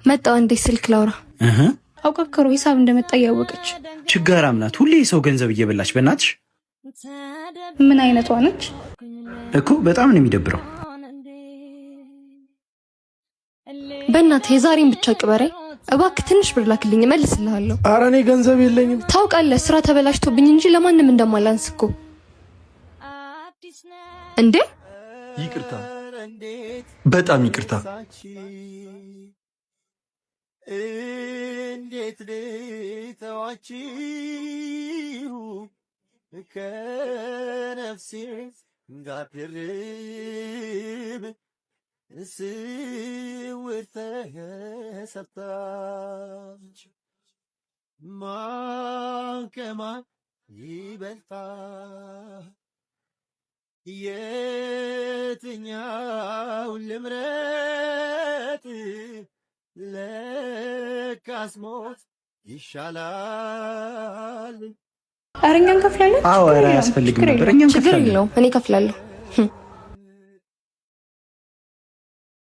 መጣው እንዴ ስልክ ላውራ አውቃከሩ ሂሳብ እንደመጣ ያወቀች ችጋራም ናት። ሁሌ ሰው ገንዘብ እየበላች በእናትሽ። ምን አይነቷ ነች እኮ በጣም ነው የሚደብረው። በእናትህ የዛሬን ብቻ ቅበሬ እባክህ ትንሽ ብር ላክልኝ እመልስልሃለሁ። ኧረ እኔ ገንዘብ የለኝም። ታውቃለህ ስራ ተበላሽቶብኝ እንጂ ለማንም እንደማላንስ እኮ። እንዴ ይቅርታ፣ በጣም ይቅርታ። እንዴት ልተዋችሁ ከነፍሴ ጋር ድርብ ስውር ተሰጣች ማከማ ይበልጣል የትኛው ልምረጥ ለካስ ሞት ይሻላል። አረኛን ከፍላለሁ። አዎ ኧረ አያስፈልግም ነበር። እኛም ከፍላለሁ። እኔ ከፍላለሁ።